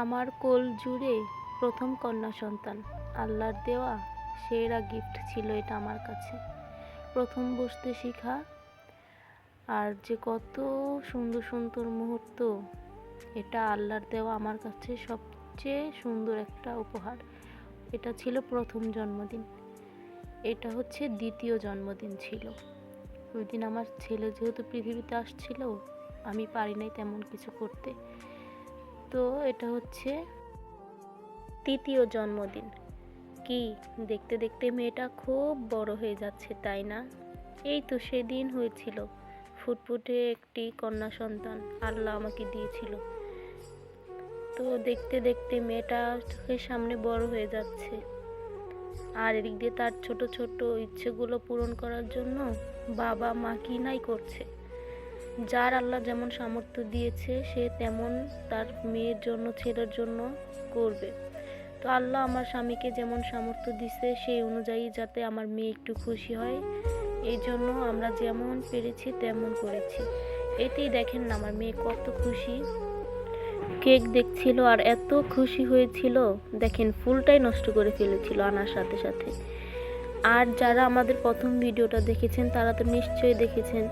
আমার কোল জুড়ে প্রথম কন্যা সন্তান আল্লাহর দেওয়া সেরা গিফট ছিল এটা আমার কাছে। প্রথম বসতে শেখা আর যে কত সুন্দর সুন্দর মুহূর্ত, এটা আল্লাহর দেওয়া আমার কাছে সবচেয়ে সুন্দর একটা উপহার। এটা ছিল প্রথম জন্মদিন, এটা হচ্ছে দ্বিতীয় জন্মদিন ছিল। ওই দিন আমার ছেলে যেহেতু পৃথিবীতে আসছিল, আমি পারি নাই তেমন কিছু করতে, তো এটা হচ্ছে তৃতীয় জন্মদিন। কি দেখতে দেখতে মেয়েটা খুব বড় হয়ে যাচ্ছে, তাই না? এই তো সেদিন হয়েছিল, ফুটফুটে একটি কন্যা সন্তান আল্লাহ আমাকে দিয়েছিল। তো দেখতে দেখতে মেয়েটা চোখের সামনে বড় হয়ে যাচ্ছে, আর এদিক দিয়ে তার ছোট ছোট ইচ্ছেগুলো পূরণ করার জন্য বাবা মা কি নাই করছে। যার আল্লাহ যেমন সামর্থ্য দিয়েছে সে তেমন তার মেয়ের জন্য, ছেলের জন্য করবে। তো আল্লাহ আমার স্বামীকে যেমন সামর্থ্য দিছে সেই অনুযায়ী যাতে আমার মেয়ে একটু খুশি হয়, এই জন্য আমরা যেমন পেরেছি তেমন করেছি। এতেই দেখেন না আমার মেয়ে কত খুশি। কেক দেখছিল আর এত খুশি হয়েছিল, দেখেন ফুলটাই নষ্ট করে ফেলেছিল আনার সাথে সাথে। আর যারা আমাদের প্রথম ভিডিওটা দেখেছেন তারা তো নিশ্চয়ই দেখেছেন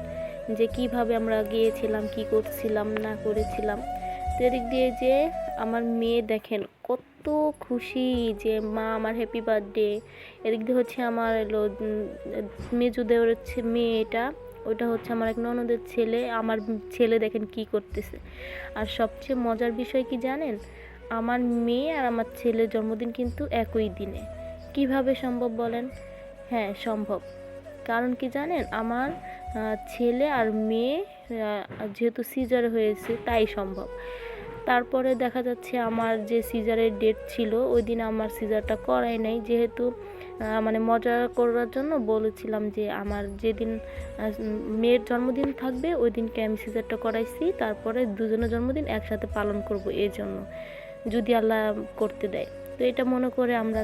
যে কিভাবে আমরা গিয়েছিলাম, কি করছিলাম না করেছিলাম। তো এদিক দিয়ে যে আমার মেয়ে দেখেন কত খুশি যে মা আমার হ্যাপি বার্থডে। এদিক দিয়ে হচ্ছে আমার এলো মেজুদের হচ্ছে মেয়েটা, ওইটা হচ্ছে আমার এক ননদের ছেলে। আমার ছেলে দেখেন কি করতেছে। আর সবচেয়ে মজার বিষয় কি জানেন, আমার মেয়ে আর আমার ছেলের জন্মদিন কিন্তু একই দিনে। কিভাবে সম্ভব বলেন? হ্যাঁ সম্ভব, কারণ কি জানেন, আমার ছেলে আর মেয়ে যেহেতু সিজার হয়েছে তাই সম্ভব। তারপরে দেখা যাচ্ছে আমার যে সিজারের ডেট ছিল ওই দিন আমার সিজারটা করাই নাই, যেহেতু মানে মজা করার জন্য বলেছিলাম যে আমার যেদিন মেয়ের জন্মদিন থাকবে ওই দিনকে আমি সিজারটা করাইছি, তারপরে দুজনের জন্মদিন একসাথে পালন করব, এই জন্য যদি আল্লাহ করতে দেয়। তো এটা মনে করে আমরা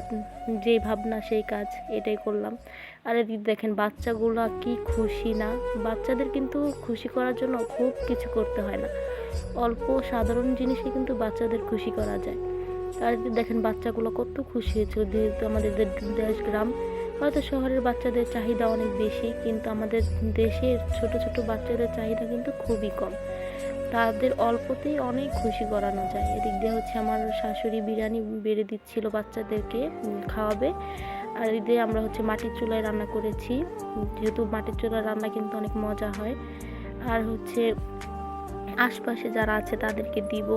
যেই ভাবনা সেই কাজ, এটাই করলাম। আর এদিকে দেখেন বাচ্চাগুলো কি খুশি না। বাচ্চাদের কিন্তু খুশি করার জন্য খুব কিছু করতে হয় না, অল্প সাধারণ জিনিসে কিন্তু বাচ্চাদের খুশি করা যায়। আর দেখেন বাচ্চাগুলো কত খুশি হয়েছিল, যেহেতু আমাদের দেশ গ্রাম, হয়তো শহরের বাচ্চাদের চাহিদা অনেক বেশি, কিন্তু আমাদের দেশের ছোট ছোট বাচ্চাদের চাহিদা কিন্তু খুবই কম, তাদের অল্পতেই অনেক খুশি করানো যায়। এদিক দিয়ে হচ্ছে আমার শাশুড়ি বিরিয়ানি বেড়ে দিচ্ছিল বাচ্চাদেরকে খাওয়াবে। আর এদিক দিয়ে আমরা হচ্ছে মাটির চুলায় রান্না করেছি, যেহেতু মাটির চুলার রান্না কিন্তু অনেক মজা হয়। আর হচ্ছে আশপাশে যারা আছে তাদেরকে দিব।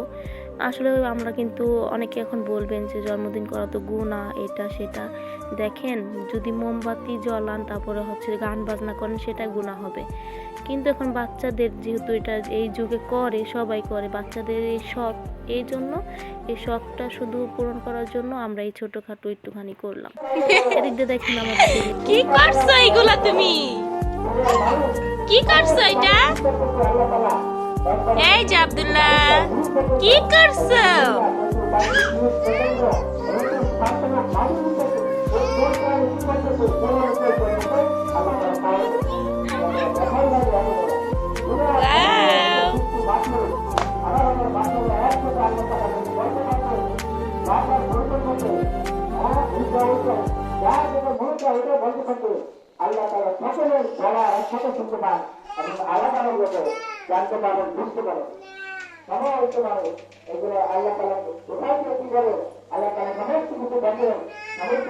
আসলে আমরা কিন্তু অনেকে এখন বলবেন যে জন্মদিন করা তো গুনাহ, এটা সেটা। দেখেন যদি মোমবাতি জ্বালান তারপরে হচ্ছে গান বাজনা করেন সেটা গুনাহ হবে, কিন্তু এখন বাচ্চাদের যেহেতু এটা এই যুগে করে, সবাই করে, বাচ্চাদের এই শখ, এই জন্য এই শখটা শুধু পূরণ করার জন্য আমরা এই ছোটখাটো একটুখানি করলাম। এদিক দিয়ে দেখেন আমার কি করছো এইগুলা, তুমি কি করছো এটা? এই যে আব্দুল্লাহ কি করছো? আল্লাহ তাআলা সকলের গলা একসাথে শুনতে পান এবং আলাদা আলাদা জানতে পারেন, বুঝতে পারেন, সবাই হইতে পারে। এগুলো আল্লাহ তাআলা কোথায় কি করে আল্লাহ তাআলা সমস্ত কিছু দেখেন, সমস্ত